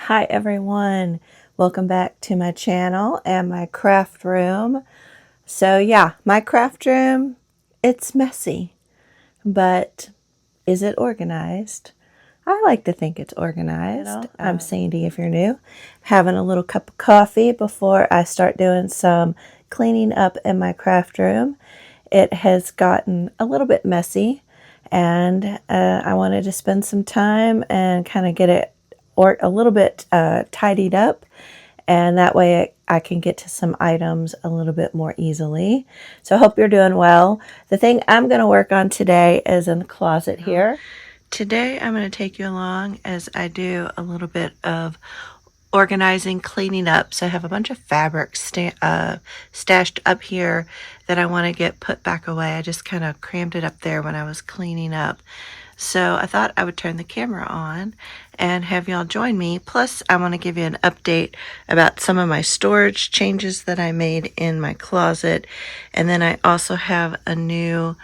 Hi everyone, welcome back to my channel and my craft room. So yeah, my craft room, it's messy, but is it organized? I like to think it's organized. I'm Sandy if you're new. Having a little cup of coffee before I start doing some cleaning up in my craft room. It has gotten a little bit messy and I wanted to spend some time and kind of get it a little bit tidied up, and that way I can get to some items a little bit more easily. So I hope you're doing well. The thing I'm going to work on today is in the closet here. Today I'm going to take you along as I do a little bit of organizing, cleaning up. So I have a bunch of fabric stashed up here that I want to get put back away. I just kind of crammed it up there when I was cleaning up. So I thought I would turn the camera on and have y'all join me. Plus, I want to give you an update about some of my storage changes that I made in my closet. And then I also have a new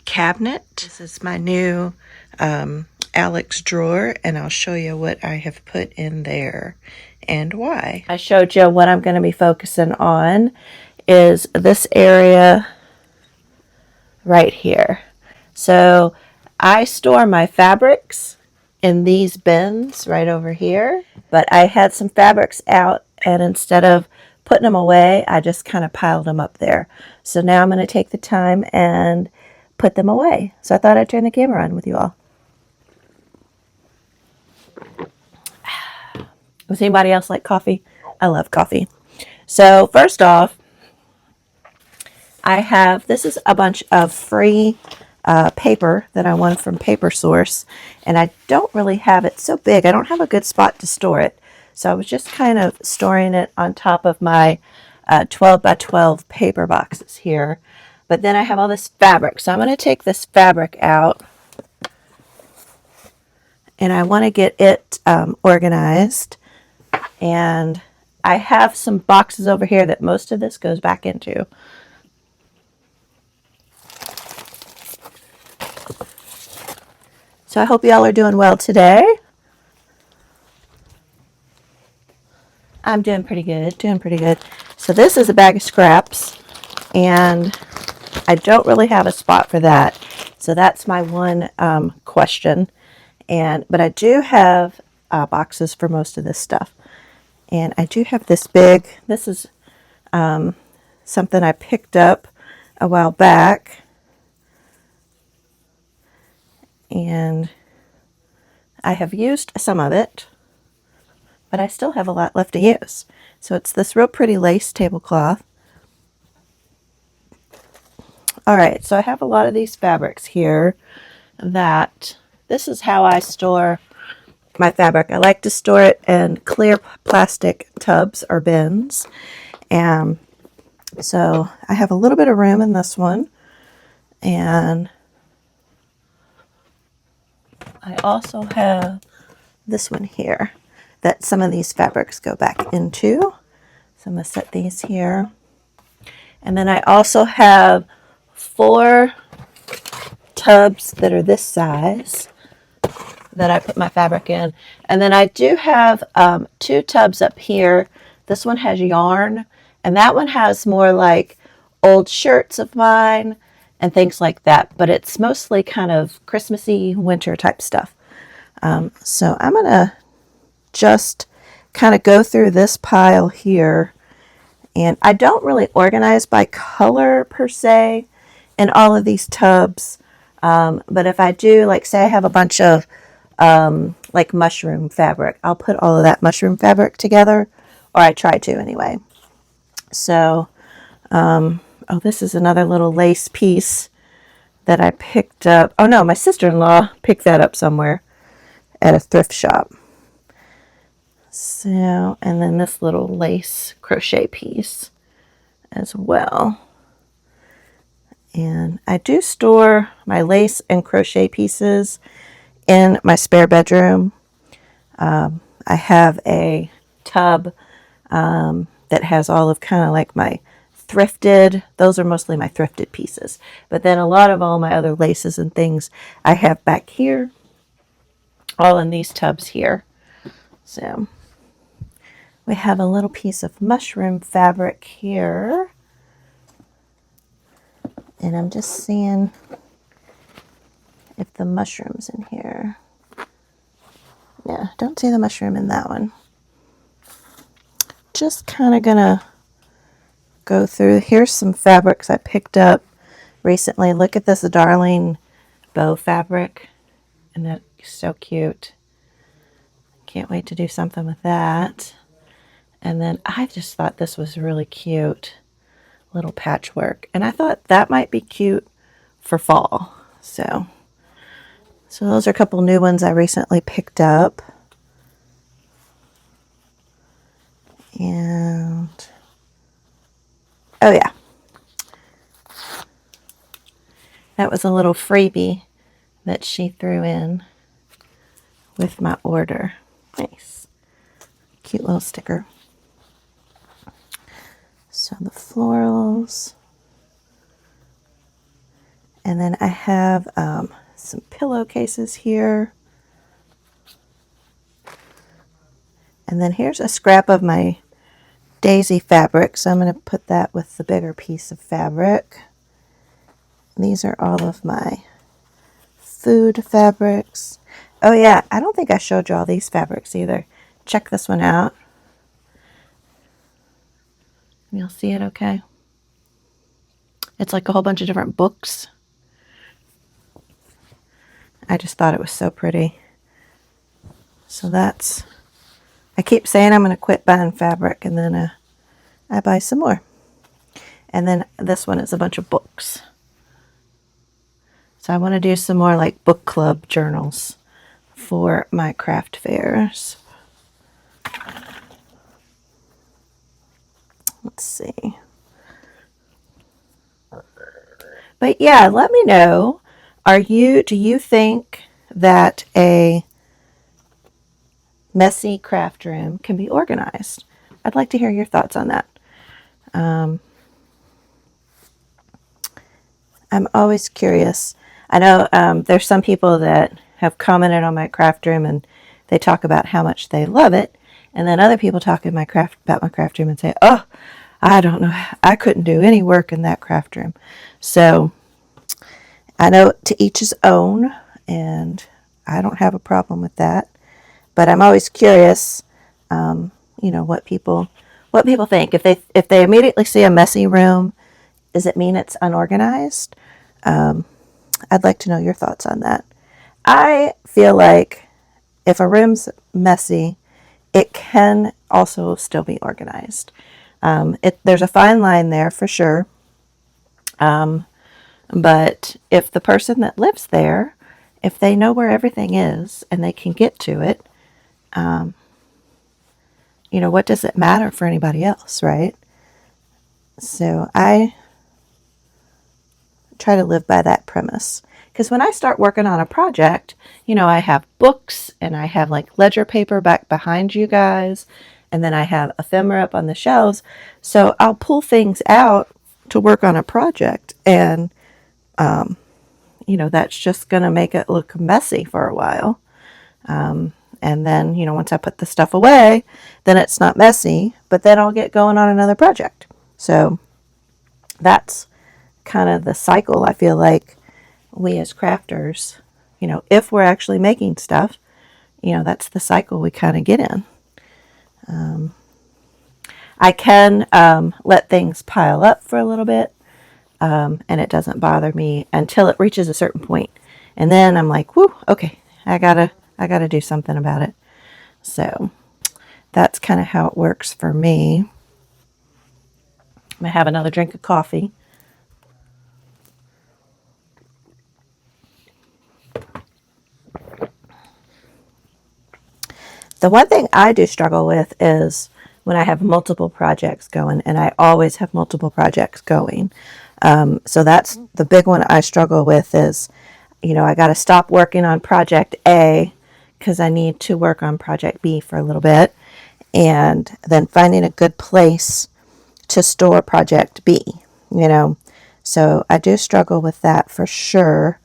cabinet. This is my new Alex drawer, and I'll show you what I have put in there and why. I showed you what I'm going to be focusing on is this area right here. So I store my fabrics in these bins right over here, but I had some fabrics out, and instead of putting them away, I just kind of piled them up there. So now I'm going to take the time and put them away. So I thought I'd turn the camera on with you all. Does anybody else like coffee? I love coffee. So first off, this is a bunch of free paper that I won from Paper Source, and I don't really have it so big. I don't have a good spot to store it. So I was just kind of storing it on top of my 12 by 12 paper boxes here. But then I have all this fabric. So I'm going to take this fabric out, and I want to get it organized. And I have some boxes over here that most of this goes back into. So I hope y'all are doing well today. I'm doing pretty good, So this is a bag of scraps, and I don't really have a spot for that. So that's my one question. But I do have boxes for most of this stuff. And I do have this this is something I picked up a while back. And I have used some of it, but I still have a lot left to use. So it's this real pretty lace tablecloth. All right, so I have a lot of these fabrics here that this is how I store my fabric. I like to store it in clear plastic tubs or bins. And so I have a little bit of room in this one. And I also have this one here that some of these fabrics go back into. So I'm going to set these here. And then I also have 4 tubs that are this size that I put my fabric in. And then I do have 2 tubs up here. This one has yarn, and that one has more like old shirts of mine and things like that. But it's mostly kind of Christmassy, winter type stuff. So I'm going to just kind of go through this pile here. And I don't really organize by color per se in all of these tubs. But if I do, like say I have a bunch of like mushroom fabric, I'll put all of that mushroom fabric together, or I try to anyway. So, oh, this is another little lace piece that I picked up. Oh no, my sister-in-law picked that up somewhere at a thrift shop. So, and then this little lace crochet piece as well. And I do store my lace and crochet pieces in my spare bedroom. I have a tub that has all of kind of like my thrifted, those are mostly my thrifted pieces. But then a lot of all my other laces and things I have back here, all in these tubs here. So We have a little piece of mushroom fabric here. And I'm just seeing if the mushroom's in here. Yeah, don't see the mushroom in that one. Just kind of gonna go through. Here's some fabrics I picked up recently. Look at this darling bow fabric. And that's so cute. Can't wait to do something with that. And then I just thought this was really cute. Little patchwork. And I thought that might be cute for fall. So those are a couple new ones I recently picked up. And oh yeah, that was a little freebie that she threw in with my order. Nice. Cute little sticker. So the florals. And then I have some pillowcases here. And then here's a scrap of my daisy fabric. So I'm going to put that with the bigger piece of fabric. These are all of my food fabrics. Oh yeah, I don't think I showed you all these fabrics either. Check this one out. You'll see it okay. It's like a whole bunch of different books. I just thought it was so pretty. So that's, I keep saying I'm going to quit buying fabric, and then I buy some more. And then this one is a bunch of books. So I want to do some more like book club journals for my craft fairs. Let's see. But yeah, let me know. Do you think that a messy craft room can be organized? I'd like to hear your thoughts on that. I'm always curious. I know there's some people that have commented on my craft room and they talk about how much they love it. And then other people talk about my craft room and say, oh, I don't know, I couldn't do any work in that craft room. So I know to each his own, and I don't have a problem with that. But I'm always curious, what people think. If they immediately see a messy room, does it mean it's unorganized? I'd like to know your thoughts on that. I feel like if a room's messy, it can also still be organized. There's a fine line there for sure. But if the person that lives there, if they know where everything is and they can get to it, what does it matter for anybody else, right? So I try to live by that premise. Because when I start working on a project, I have books and I have like ledger paper back behind you guys. And then I have ephemera up on the shelves. So I'll pull things out to work on a project. And, that's just going to make it look messy for a while. And then, once I put the stuff away, then it's not messy. But then I'll get going on another project. So that's kind of the cycle I feel like we as crafters, if we're actually making stuff, that's the cycle we kind of get in. I can let things pile up for a little bit, and it doesn't bother me until it reaches a certain point. And then I'm like, whoo, okay, I gotta do something about it. So that's kind of how it works for me. I'm gonna have another drink of coffee. The one thing I do struggle with is when I have multiple projects going, and I always have multiple projects going. So that's the big one I struggle with is, I got to stop working on project A because I need to work on project B for a little bit, and then finding a good place to store project B, So I do struggle with that for sure.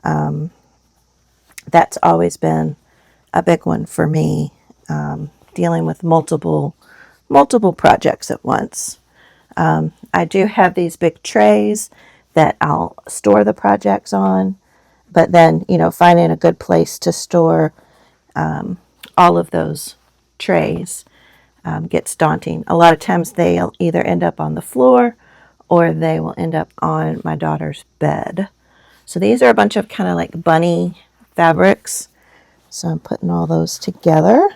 That's always been a big one for me, dealing with multiple multiple projects at once. I do have these big trays that I'll store the projects on, but then, finding a good place to store all of those trays gets daunting. A lot of times they'll either end up on the floor or they will end up on my daughter's bed. So these are a bunch of kind of like bunny fabrics. So I'm putting all those together.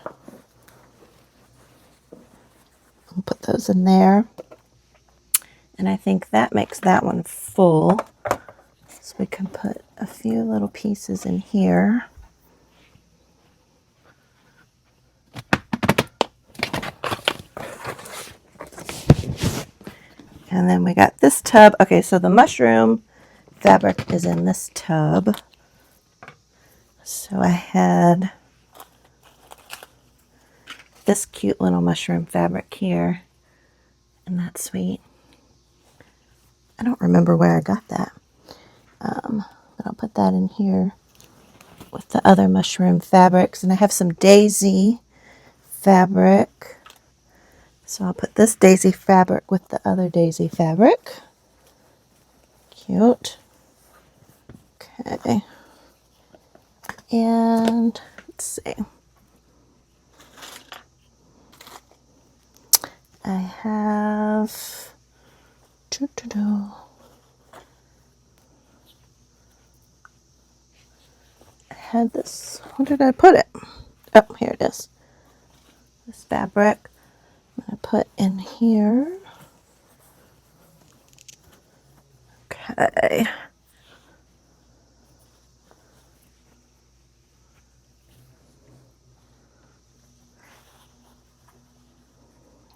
I'll put those in there. And I think that makes that one full. So we can put a few little pieces in here. And then we got this tub. Okay, so the mushroom fabric is in this tub. So I had this cute little mushroom fabric here. And that's sweet. I don't remember where I got that. But I'll put that in here with the other mushroom fabrics. And I have some daisy fabric. So I'll put this daisy fabric with the other daisy fabric. Cute. Okay. And let's see. I have I had this. Where did I put it? Oh, here it is. This fabric I'm going to put in here. Okay.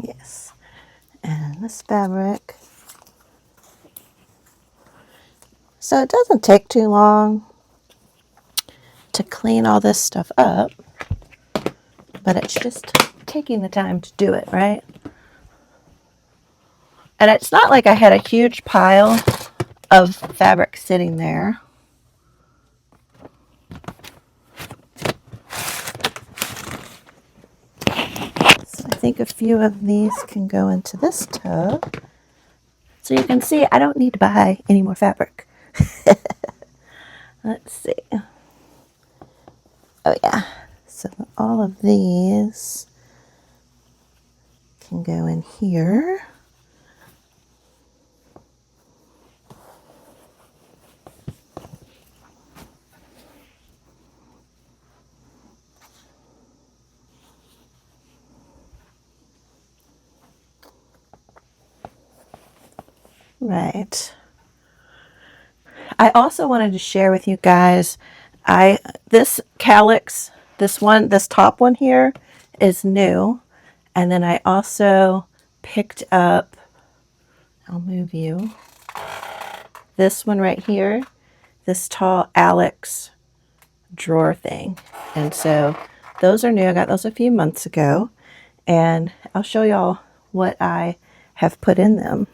Yes. And this fabric. So it doesn't take too long to clean all this stuff up, but it's just taking the time to do it, right? And it's not like I had a huge pile of fabric sitting there. So I think a few of these can go into this tub. So you can see I don't need to buy any more fabric. Let's see. Oh yeah. So all of these can go in here. Right. I also wanted to share with you guys, this calyx, this top one here is new. And then I also picked up, I'll move you, this one right here, this tall Alex drawer thing. And so those are new. I got those a few months ago. And I'll show y'all what I have put in them.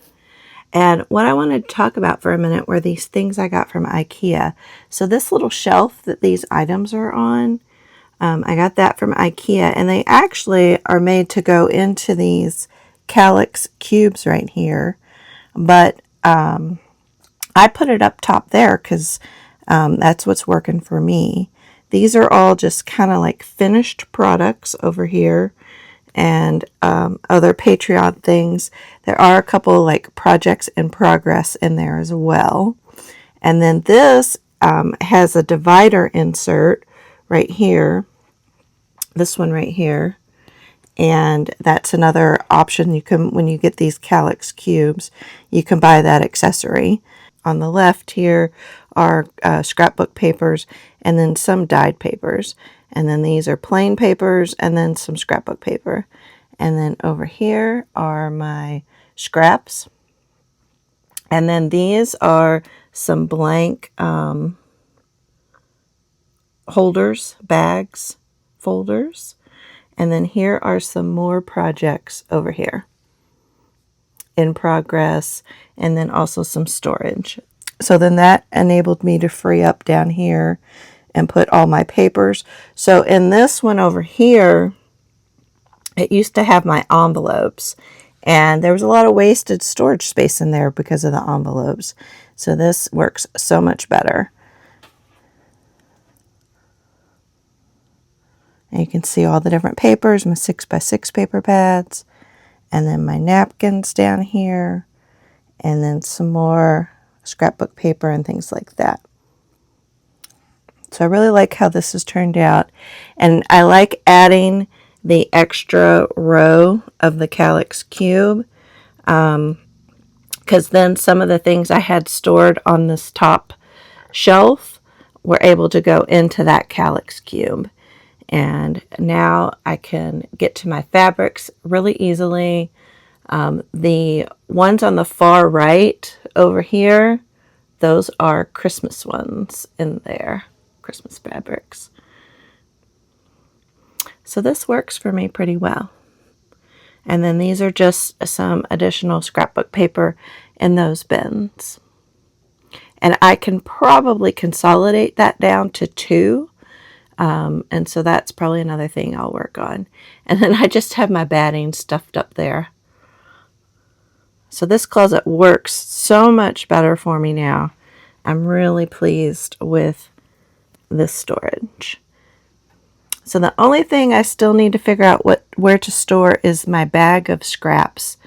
And what I wanted to talk about for a minute were these things I got from IKEA. So this little shelf that these items are on, I got that from IKEA. And they actually are made to go into these calyx cubes right here. But I put it up top there because that's what's working for me. These are all just kind of like finished products over here. And other Patreon things. There are a couple like projects in progress in there as well. And then this has a divider insert right here. This one right here. And that's another option. You can, when you get these calyx cubes, you can buy that accessory. On the left here are scrapbook papers and then some dyed papers. And then these are plain papers and then some scrapbook paper. And then over here are my scraps. And then these are some blank holders, bags, folders. And then here are some more projects over here in progress. And then also some storage. So then that enabled me to free up down here and put all my papers. So in this one over here, it used to have my envelopes, and there was a lot of wasted storage space in there because of the envelopes. So this works so much better. And you can see all the different papers, my 6x6 paper pads, and then my napkins down here, and then some more scrapbook paper and things like that. So I really like how this has turned out, and I like adding the extra row of the calyx cube, because then some of the things I had stored on this top shelf were able to go into that calyx cube. And now I can get to my fabrics really easily. The ones on the far right over here, those are Christmas ones in there, Christmas fabrics. So this works for me pretty well. And then these are just some additional scrapbook paper in those bins. And I can probably consolidate that down to 2. And so that's probably another thing I'll work on. And then I just have my batting stuffed up there. So this closet works so much better for me now. I'm really pleased with this storage. So the only thing I still need to figure out where to store is my bag of scraps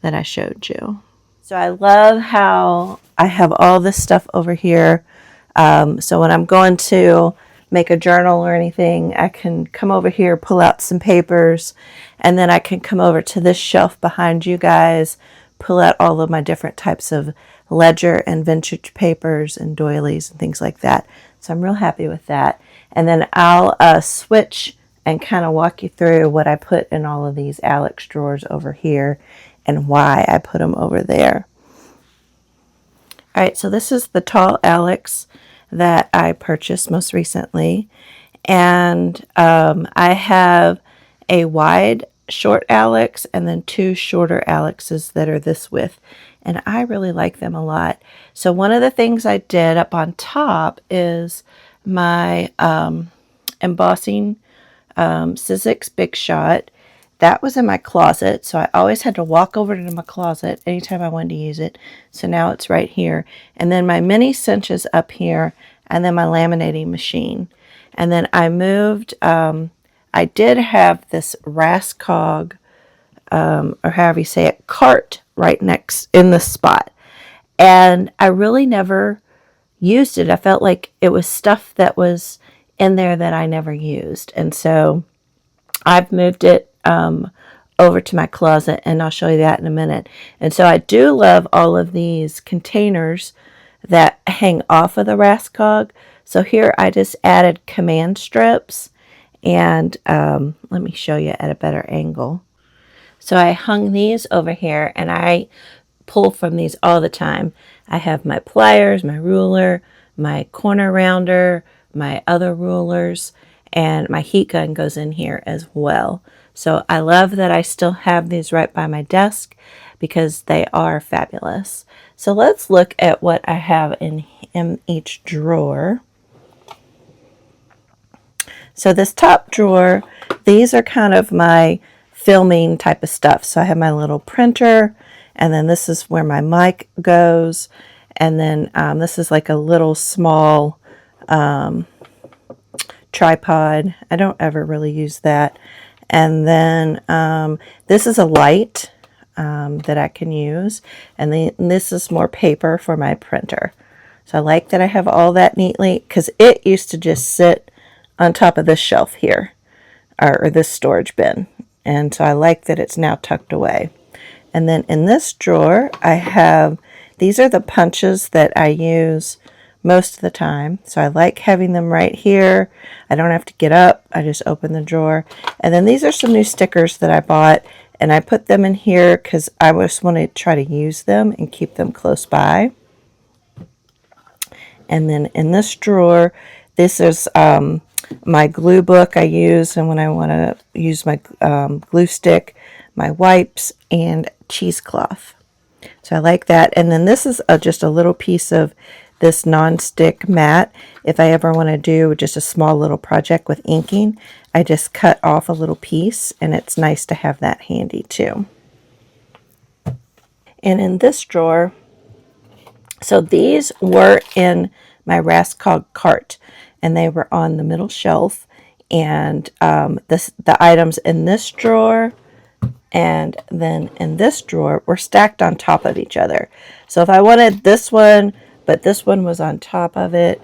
that I showed you. So I love how I have all this stuff over here. So when I'm going to make a journal or anything, I can come over here, pull out some papers, and then I can come over to this shelf behind you guys, pull out all of my different types of ledger and vintage papers and doilies and things like that. So I'm real happy with that. And then I'll switch and kind of walk you through what I put in all of these Alex drawers over here and why I put them over there. All right, so this is the tall Alex that I purchased most recently. And I have a wide short Alex and then 2 shorter Alexes that are this width. And I really like them a lot. So one of the things I did up on top is my embossing Sizzix Big Shot. That was in my closet, so I always had to walk over to my closet anytime I wanted to use it. So now it's right here. And then my mini cinches up here, and then my laminating machine. And then I moved, I did have this Rascog, or however you say it, cart right next in this spot. And I really never used it. I felt like it was stuff that was in there that I never used. And so I've moved it over to my closet, and I'll show you that in a minute. And so I do love all of these containers that hang off of the Rascog. So here I just added command strips, and let me show you at a better angle. So I hung these over here, and I pull from these all the time. I have my pliers, my ruler, my corner rounder, my other rulers, and my heat gun goes in here as well. So I love that I still have these right by my desk because they are fabulous. So let's look at what I have in each drawer. So this top drawer, these are kind of my filming type of stuff. So I have my little printer, and then this is where my mic goes. And then this is like a little small tripod. I don't ever really use that. And then this is a light that I can use. And then this is more paper for my printer. So I like that I have all that neatly, because it used to just sit on top of this shelf here, or this storage bin. And so I like that it's now tucked away. And then in this drawer, I have, these are the punches that I use most of the time. So I like having them right here. I don't have to get up. I just open the drawer. And then these are some new stickers that I bought, and I put them in here because I just want to try to use them and keep them close by. And then in this drawer, this is my glue book I use, and when I want to use my glue stick, my wipes, and cheesecloth. So I like that. And then this is just a little piece of this non-stick mat. If I ever want to do just a small little project with inking, I just cut off a little piece, and it's nice to have that handy too. And in this drawer, so these were in my Raskog cart, and they were on the middle shelf. And the items in this drawer and then in this drawer were stacked on top of each other. So if I wanted this one, but this one was on top of it,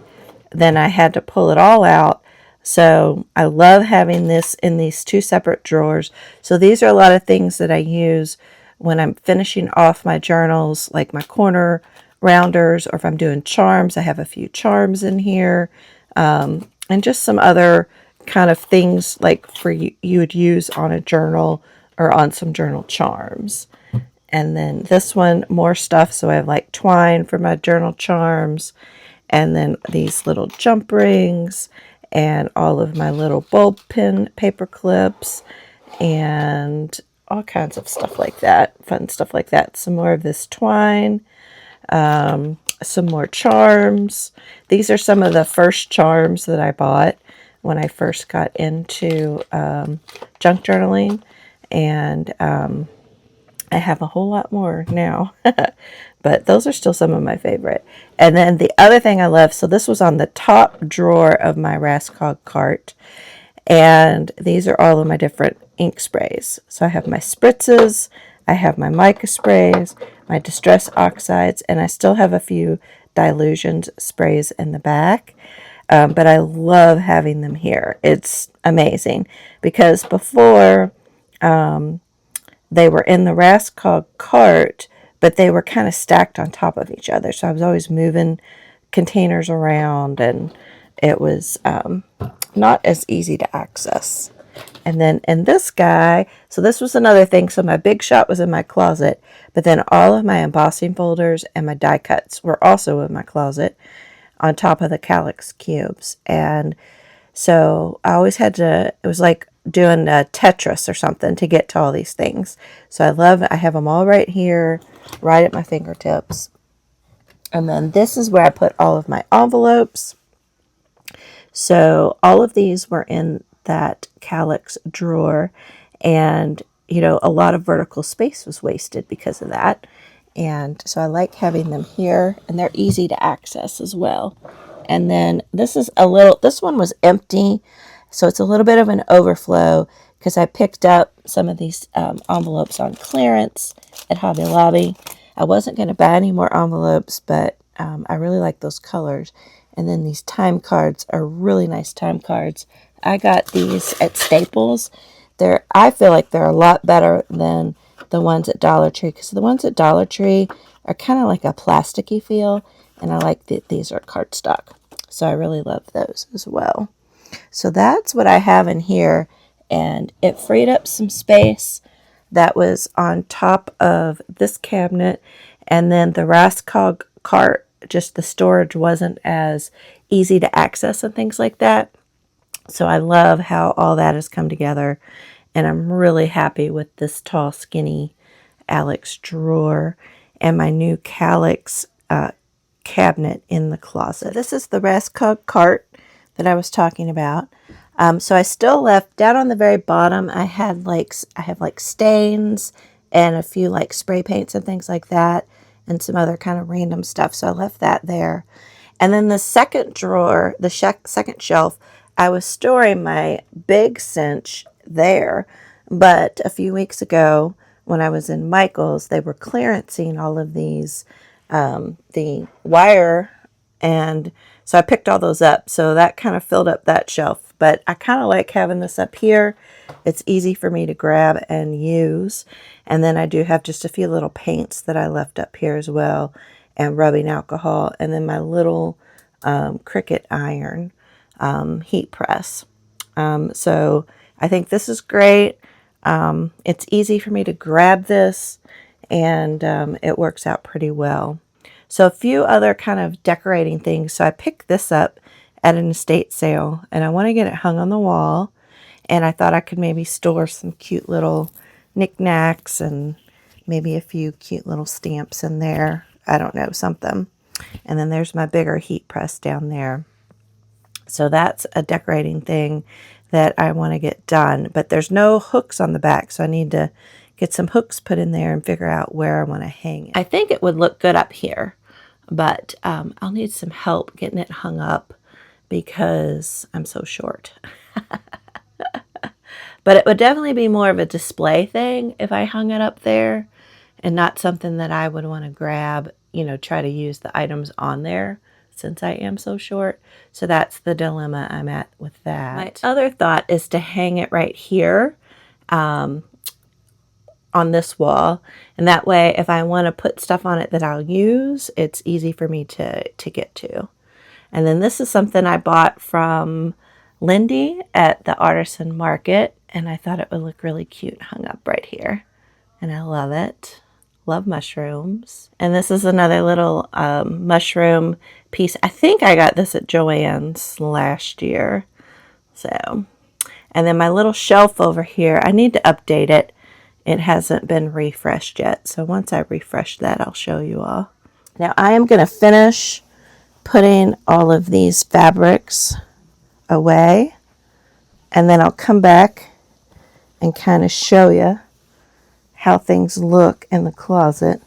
then I had to pull it all out. So I love having this in these two separate drawers. So these are a lot of things that I use when I'm finishing off my journals, like my corner rounders, or if I'm doing charms, I have a few charms in here, and just some other kind of things like for you would use on a journal or on some journal charms. And then this one, more stuff. So I have like twine for my journal charms, and then these little jump rings, and all of my little bulb pin paper clips, and all kinds of stuff like that, fun stuff like that. Some more of this twine, some more charms. These are some of the first charms that I bought when I first got into junk journaling, and I have a whole lot more now. But those are still some of my favorite. And then the other thing I love, so this was on the top drawer of my Raskog cart, and these are all of my different ink sprays. So I have my spritzes, I have my mica sprays, my distress oxides, and I still have a few dilutions sprays in the back. But I love having them here. It's amazing because before they were in the Raskog cart, but they were kind of stacked on top of each other. So I was always moving containers around, and it was not as easy to access. And then in this guy, so this was another thing. So my big shot was in my closet, but then all of my embossing folders and my die cuts were also in my closet on top of the calyx cubes. And so I always had to, it was like doing a Tetris or something to get to all these things. So I have them all right here, right at my fingertips. And then this is where I put all of my envelopes. So all of these were in that calyx drawer, and a lot of vertical space was wasted because of that. And so I like having them here, and they're easy to access as well. And then this one was empty, so it's a little bit of an overflow because I picked up some of these envelopes on clearance at Hobby Lobby. I wasn't going to buy any more envelopes, but I really like those colors. And then these time cards are really nice time cards. I got these at Staples. I feel like they're a lot better than the ones at Dollar Tree, because the ones at Dollar Tree are kind of like a plasticky feel, and I like that these are cardstock. So I really love those as well. So that's what I have in here, and it freed up some space that was on top of this cabinet. And then the Raskog cart, just the storage wasn't as easy to access and things like that. So I love how all that has come together, and I'm really happy with this tall, skinny Alex drawer and my new calyx cabinet in the closet. This is the Raskog cart that I was talking about. So I still left down on the very bottom. I have like stains and a few like spray paints and things like that, and some other kind of random stuff. So I left that there. And then the second drawer, the second shelf, I was storing my big cinch there. But a few weeks ago, when I was in Michael's, they were clearancing all of these, the wire. And so I picked all those up. So that kind of filled up that shelf. But I kind of like having this up here. It's easy for me to grab and use. And then I do have just a few little paints that I left up here as well, and rubbing alcohol. And then my little Cricut iron heat press. So I think this is great. It's easy for me to grab this, and it works out pretty well. So a few other kind of decorating things. So I picked this up at an estate sale, and I want to get it hung on the wall. And I thought I could maybe store some cute little knickknacks and maybe a few cute little stamps in there. I don't know, something. And then there's my bigger heat press down there. So that's a decorating thing that I want to get done. But there's no hooks on the back, so I need to get some hooks put in there and figure out where I want to hang it. I think it would look good up here, but I'll need some help getting it hung up because I'm so short. But it would definitely be more of a display thing if I hung it up there and not something that I would want to grab, you know, try to use the items on there since I am so short. So that's the dilemma I'm at with that. My other thought is to hang it right here on this wall. And that way, if I want to put stuff on it that I'll use, it's easy for me to get to. And then this is something I bought from Lindy at the artisan market, and I thought it would look really cute hung up right here. And I love it. Love mushrooms. And this is another little mushroom piece. I think I got this at Joann's last year. So, and then my little shelf over here, I need to update it. It hasn't been refreshed yet. So once I refresh that, I'll show you all. Now I am going to finish putting all of these fabrics away, and then I'll come back and kind of show you how things look in the closet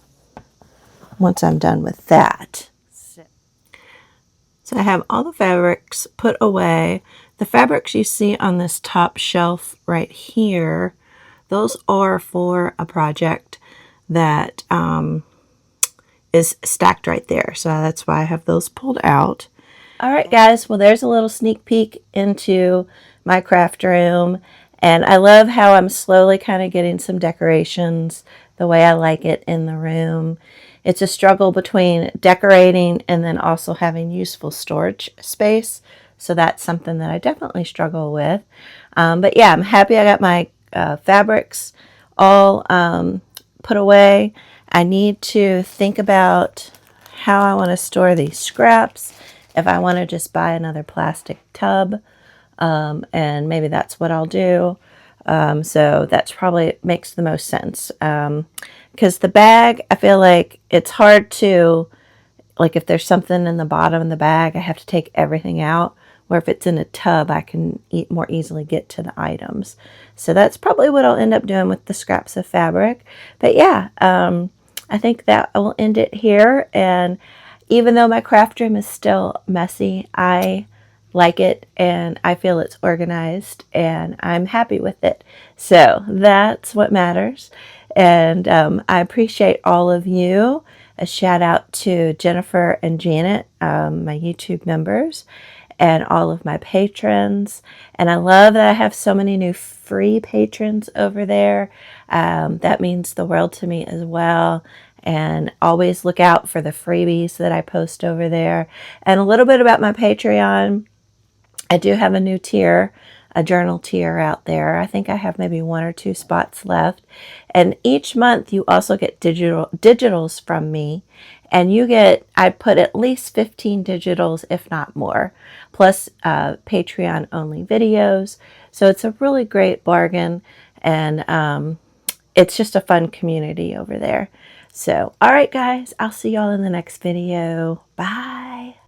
once I'm done with that. So I have all the fabrics put away. The fabrics you see on this top shelf right here, those are for a project that is stacked right there. So that's why I have those pulled out. All right, guys. Well, there's a little sneak peek into my craft room. And I love how I'm slowly kind of getting some decorations the way I like it in the room. It's a struggle between decorating and then also having useful storage space. So that's something that I definitely struggle with. But yeah, I'm happy I got my fabrics all put away. I need to think about how I want to store these scraps. If I want to just buy another plastic tub, and maybe that's what I'll do. So that's probably makes the most sense. Because the bag, I feel like it's hard to, like if there's something in the bottom of the bag, I have to take everything out. Where if it's in a tub, I can more easily get to the items. So that's probably what I'll end up doing with the scraps of fabric. But yeah, I think that I will end it here. And even though my craft room is still messy, I like it and I feel it's organized and I'm happy with it. So that's what matters. And I appreciate all of you. A shout out to Jennifer and Janet, my YouTube members, and all of my patrons. And I love that I have so many new free patrons over there. That means the world to me as well. And always look out for the freebies that I post over there. And a little bit about my Patreon. I do have a new tier, a journal tier out there. I think I have maybe 1 or 2 spots left. And each month you also get digitals from me. And you get, I put at least 15 digitals, if not more, plus Patreon only videos. So it's a really great bargain. And it's just a fun community over there. So, all right, guys, I'll see y'all in the next video. Bye.